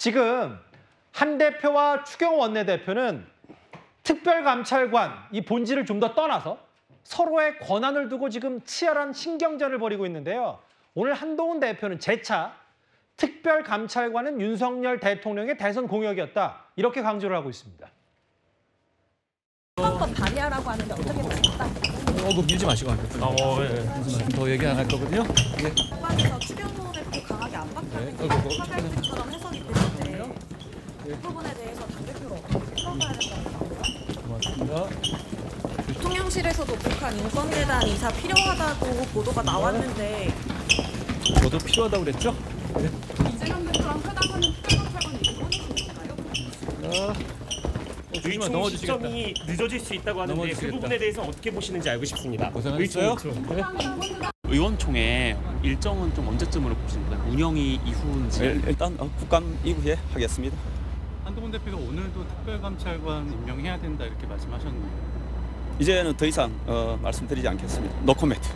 지금 한 대표와 추경호 원내대표는 특별감찰관 이 본질을 좀 더 떠나서 서로의 권한을 두고 지금 치열한 신경전을 벌이고 있는데요. 오늘 한동훈 대표는 재차 특별감찰관은 윤석열 대통령의 대선 공약이었다. 이렇게 강조를 하고 있습니다. 헌법 반의하라고 하는데 어떻게 보십니까? 그 밀지 마시고 더 얘기 안 할 거거든요. 법안에서 추경호 대표 강하게 압박하는 게 사갈등처럼 해석이 되는데 그 부분에 대해서 당대표로 어떻게 풀어가야 된다고 생각해요? 고맙습니다. 대통령실에서도 북한 인권재단 이사 필요하다고 보도가 나왔는데 저도 필요하다고 그랬죠? 이재명 대표랑 회담하는 특별감찰관이 이루어지실까요? 의총 시점이 늦어질 수 있다고 하는데 그 부분에 대해서 어떻게 보시는지 알고 싶습니다. 고생하셨어요. 네. 의원총회 일정은 좀 언제쯤으로 보시는 거예요? 운영이 이후인지? 일단 국감 이후에 하겠습니다. 한동훈 대표가 오늘도 특별감찰관 임명해야 된다 이렇게 말씀하셨는데 이제는 더 이상 말씀드리지 않겠습니다. 노코멘트.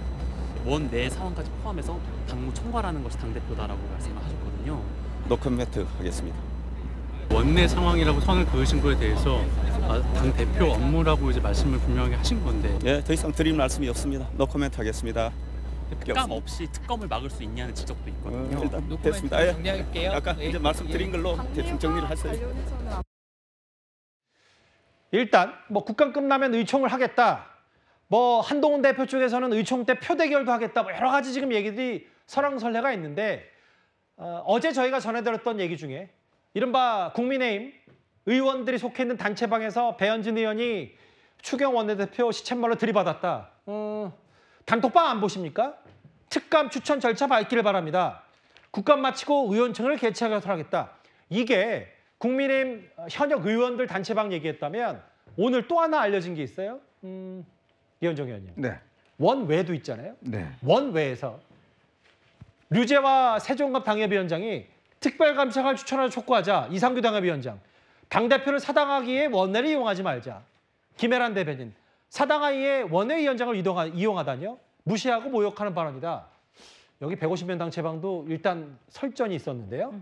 원내 상황까지 포함해서 당무 총괄하는 것이 당대표다라고 말씀을 하셨거든요. 노코멘트 하겠습니다. 원내 상황이라고 선을 그으신 거에 대해서 당 대표 업무라고 이제 말씀을 분명하게 하신 건데 예, 더 이상 드릴 말씀이 없습니다. 노코멘트 하겠습니다. 특감 없이 특검을 막을 수 있냐는 지적도 있거든요. 일단 됐습니다. 정리할게요. 아까 이제 말씀드린 걸로 대충 정리를 하세요. 일단 뭐 국감 끝나면 의총을 하겠다. 뭐 한동훈 대표 쪽에서는 의총 때 표대결도 하겠다. 뭐 여러 가지 지금 얘기들이 설왕설래가 있는데 어제 저희가 전해드렸던 얘기 중에 이른바 국민의힘 의원들이 속해 있는 단체방에서 배현진 의원이 추경호 원내대표 시쳇말로 들이받았다. 단톡방 안 보십니까? 특감 추천 절차 밟기를 바랍니다. 국감 마치고 의원총회를 개최하도록 하겠다. 이게 국민의힘 현역 의원들 단체방 얘기했다면 오늘 또 하나 알려진 게 있어요. 이현정 의원님. 네. 원외도 있잖아요. 네. 원외에서 류재화 세종갑 당협위원장이 특별감찰관을 추천하자 촉구하자. 이상규 당협위원장. 당대표를 사당하기에 원내를 이용하지 말자. 김혜란 대변인. 사당하기에 원내위원장을 이용하다니요? 무시하고 모욕하는 발언이다. 여기 150명 당체방도 일단 설전이 있었는데요.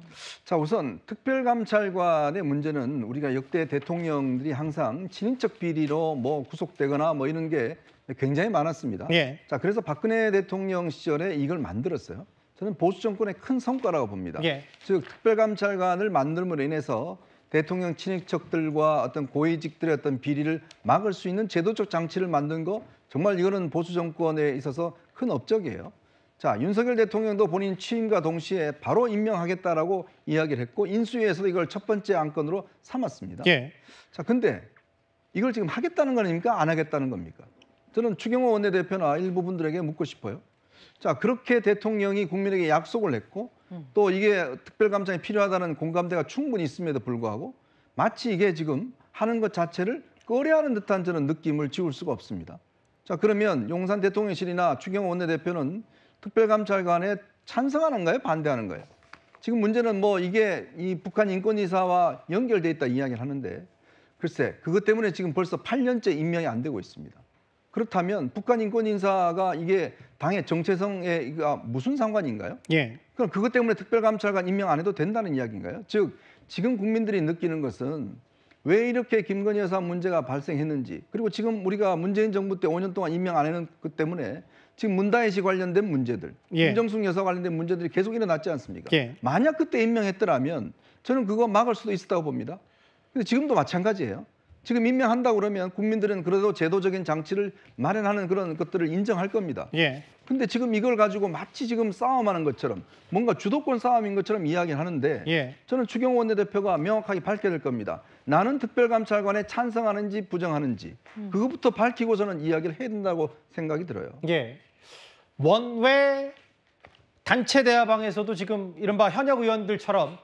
자, 우선 특별감찰관의 문제는 우리가 역대 대통령들이 항상 친인척 비리로 뭐 구속되거나 뭐 이런 게 굉장히 많았습니다. 예. 자, 그래서 박근혜 대통령 시절에 이걸 만들었어요. 저는 보수 정권의 큰 성과라고 봅니다. 예. 즉 특별감찰관을 만들므로 인해서 대통령 친인척들과 어떤 고위직들의 어떤 비리를 막을 수 있는 제도적 장치를 만든 거 정말 이거는 보수 정권에 있어서 큰 업적이에요. 자, 윤석열 대통령도 본인 취임과 동시에 바로 임명하겠다라고 이야기를 했고 인수위에서도 이걸 첫 번째 안건으로 삼았습니다. 예. 자, 근데 이걸 지금 하겠다는 겁니까? 안 하겠다는 겁니까? 저는 추경호 원내대표나 일부 분들에게 묻고 싶어요. 자, 그렇게 대통령이 국민에게 약속을 했고 또 이게 특별감찰이 필요하다는 공감대가 충분히 있음에도 불구하고 마치 이게 지금 하는 것 자체를 꺼려하는 듯한 저는 느낌을 지울 수가 없습니다. 자, 그러면 용산 대통령실이나 추경호 원내대표는 특별감찰관에 찬성하는가요? 반대하는 거예요? 지금 문제는 뭐 이게 이 북한 인권이사와 연결돼 있다 이야기를 하는데 글쎄 그것 때문에 지금 벌써 8년째 임명이 안 되고 있습니다. 그렇다면 북한 인권인사가 이게 당의 정체성에 무슨 상관인가요? 예. 그럼 그것 때문에 특별감찰관 임명 안 해도 된다는 이야기인가요? 즉 지금 국민들이 느끼는 것은 왜 이렇게 김건희 여사 문제가 발생했는지 그리고 지금 우리가 문재인 정부 때 5년 동안 임명 안 해놓은 것 때문에 지금 문다혜 씨 관련된 문제들, 예. 김정숙 여사 관련된 문제들이 계속 일어났지 않습니까? 예. 만약 그때 임명했더라면 저는 그거 막을 수도 있었다고 봅니다. 근데 지금도 마찬가지예요. 지금 임명한다고 그러면 국민들은 그래도 제도적인 장치를 마련하는 그런 것들을 인정할 겁니다. 예. 근데 지금 이걸 가지고 마치 지금 싸움하는 것처럼 뭔가 주도권 싸움인 것처럼 이야기를 하는데 예. 저는 추경호 원내대표가 명확하게 밝혀야 될 겁니다. 나는 특별감찰관에 찬성하는지 부정하는지 그것부터 밝히고서는 이야기를 해야 된다고 생각이 들어요. 예. 원외 단체 대화방에서도 지금 이른바 현역 의원들처럼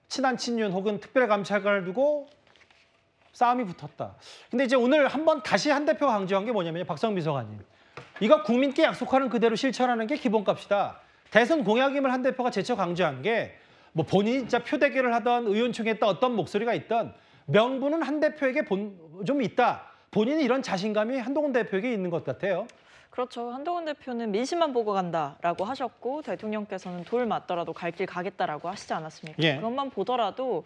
친한 친윤 혹은 특별감찰관을 두고 싸움이 붙었다. 근데 이제 오늘 한번 다시 한 대표가 강조한 게 뭐냐면요. 박성민 비서관님. 이거 국민께 약속하는 그대로 실천하는 게 기본값이다. 대선 공약임을 한 대표가 재차 강조한 게 뭐 본인이 진짜 표대결을 하던 의원총회 했던 어떤 목소리가 있던 명분은 한 대표에게 좀 있다. 본인이 이런 자신감이 한동훈 대표에게 있는 것 같아요. 그렇죠. 한동훈 대표는 민심만 보고 간다라고 하셨고 대통령께서는 돌 맞더라도 갈 길 가겠다라고 하시지 않았습니까? 예. 그것만 보더라도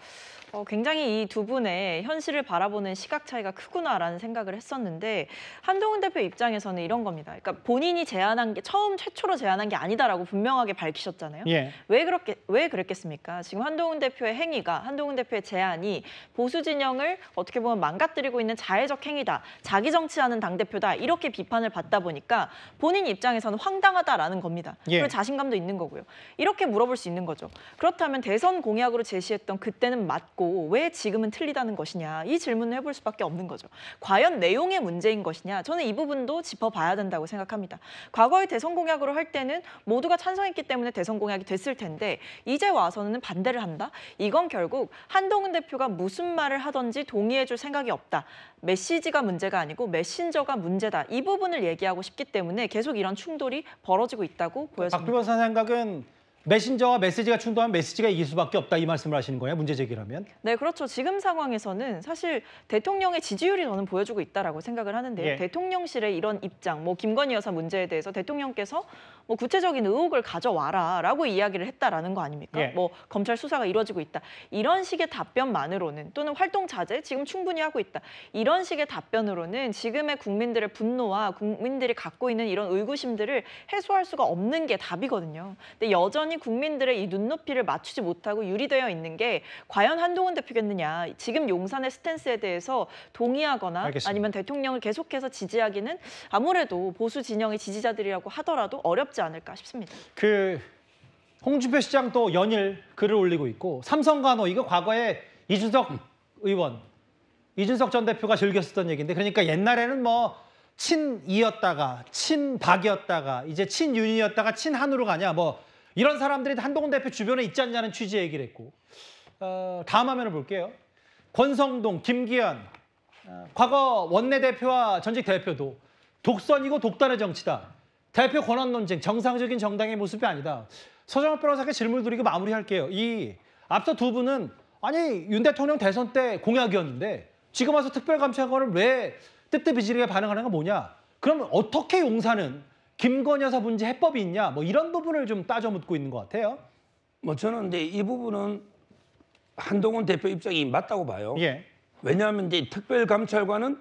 굉장히 이 두 분의 현실을 바라보는 시각 차이가 크구나라는 생각을 했었는데 한동훈 대표 입장에서는 이런 겁니다. 그러니까 본인이 제안한 게 최초로 제안한 게 아니다라고 분명하게 밝히셨잖아요. 예. 왜 그랬겠습니까? 지금 한동훈 대표의 행위가 한동훈 대표의 제안이 보수 진영을 어떻게 보면 망가뜨리고 있는 자해적 행위다. 자기 정치하는 당대표다. 이렇게 비판을 받다 보니까 본인 입장에서는 황당하다라는 겁니다. 예. 그리고 자신감도 있는 거고요. 이렇게 물어볼 수 있는 거죠. 그렇다면 대선 공약으로 제시했던 그때는 맞고 왜 지금은 틀리다는 것이냐. 이 질문을 해볼 수밖에 없는 거죠. 과연 내용의 문제인 것이냐. 저는 이 부분도 짚어봐야 된다고 생각합니다. 과거의 대선 공약으로 할 때는 모두가 찬성했기 때문에 대선 공약이 됐을 텐데 이제 와서는 반대를 한다? 이건 결국 한동훈 대표가 무슨 말을 하든지 동의해줄 생각이 없다. 메시지가 문제가 아니고 메신저가 문제다. 이 부분을 얘기하고 싶기 때문에 계속 이런 충돌이 벌어지고 있다고 보여집니다. 박 변호사 생각은 메신저와 메시지가 충돌하면 메시지가 이길 수밖에 없다 이 말씀을 하시는 거예요? 문제 제기라면? 네, 그렇죠. 지금 상황에서는 사실 대통령의 지지율이 저는 보여주고 있다라고 생각을 하는데요. 예. 대통령실의 이런 입장, 김건희 여사 문제에 대해서 대통령께서 구체적인 의혹을 가져와라라고 이야기를 했다라는 거 아닙니까? 예. 검찰 수사가 이루어지고 있다. 이런 식의 답변만으로는 또는 활동 자제 지금 충분히 하고 있다. 이런 식의 답변으로는 지금의 국민들의 분노와 국민들이 갖고 있는 이런 의구심들을 해소할 수가 없는 게 답이거든요. 근데 여전히 국민들의 이 눈높이를 맞추지 못하고 유리되어 있는 게 과연 한동훈 대표겠느냐. 지금 용산의 스탠스에 대해서 동의하거나 알겠습니다. 아니면 대통령을 계속해서 지지하기는 아무래도 보수 진영의 지지자들이라고 하더라도 어렵지 않을까 싶습니다. 홍준표 시장 또 연일 글을 올리고 있고 삼성간호 이거 과거에 이준석 의원, 이준석 전 대표가 즐겼었던 얘기인데 그러니까 옛날에는 친이였다가 친박이었다가 이제 친윤이었다가 친한으로 가냐 이런 사람들이 한동훈 대표 주변에 있지 않냐는 취지의 얘기를 했고 다음 화면을 볼게요. 권성동, 김기현 과거 원내대표와 전직 대표도 독선이고 독단의 정치다. 대표 권한 논쟁, 정상적인 정당의 모습이 아니다. 서정호 변호사께 질문을 드리고 마무리할게요. 이 앞서 두 분은 아니 윤 대통령 대선 때 공약이었는데 지금 와서 특별감찰관을 왜 뜨뜻비지르게 반응하는 건 뭐냐. 그럼 어떻게 용사는 김건희 여사 문제 해법이 있냐. 이런 부분을 좀 따져 묻고 있는 것 같아요. 저는 근데 이 부분은 한동훈 대표 입장이 맞다고 봐요. 예. 왜냐하면 이제 특별감찰관은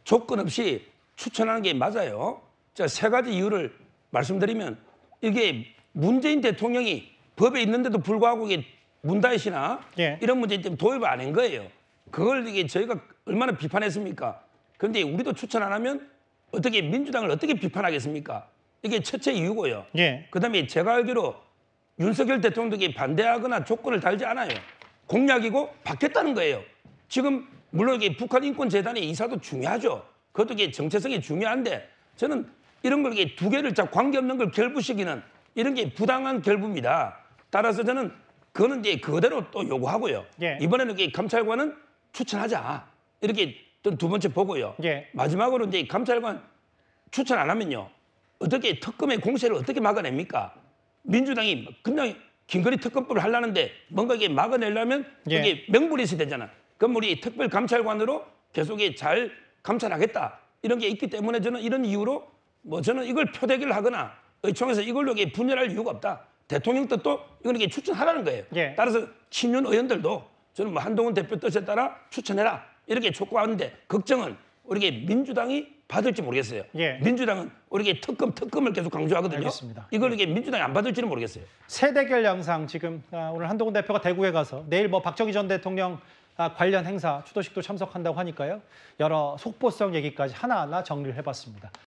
조건 없이 추천하는 게 맞아요. 자, 세 가지 이유를 말씀드리면 이게 문재인 대통령이 법에 있는데도 불구하고 이게 문다이시나 예. 이런 문제 때문에 도입을 안 한 거예요. 그걸 이게 저희가 얼마나 비판했습니까? 그런데 우리도 추천 안 하면 어떻게 민주당을 어떻게 비판하겠습니까? 이게 첫째 이유고요. 예. 그다음에 제가 알기로 윤석열 대통령이 반대하거나 조건을 달지 않아요. 공약이고 받겠다는 거예요. 지금 물론 이게 북한 인권재단의 이사도 중요하죠. 그것도 이게 정체성이 중요한데 저는 이런 걸 이게 두 개를 관계없는 걸 결부시키는 이런 게 부당한 결부입니다. 따라서 저는 그거는 이제 그대로 또 요구하고요. 예. 이번에는 이게 감찰관은 추천하자 이렇게 또 두 번째 보고요. 예. 마지막으로 이제 감찰관 추천 안 하면요. 어떻게 특검의 공세를 어떻게 막아냅니까? 민주당이 그냥 김건희 특검법을 하려는데 뭔가 이게 막아내려면 예. 이게 명분이 있어야 되잖아. 그럼 우리 특별감찰관으로 계속 잘 감찰하겠다. 이런 게 있기 때문에 저는 이런 이유로 저는 이걸 표대기를 하거나 의총에서 이걸로 분열할 이유가 없다. 대통령 뜻도 이건 이게 추천하라는 거예요. 예. 따라서 친윤 의원들도 저는 한동훈 대표 뜻에 따라 추천해라. 이렇게 촉구하는데 걱정은 우리 민주당이 받을지 모르겠어요. 예. 민주당은 우리 특검을 계속 강조하거든요. 알겠습니다. 이걸 이게 민주당이 안 받을지는 모르겠어요. 새 대결 양상 지금 오늘 한동훈 대표가 대구에 가서 내일 박정희 전 대통령 관련 행사 추도식도 참석한다고 하니까요. 여러 속보성 얘기까지 하나하나 정리를 해봤습니다.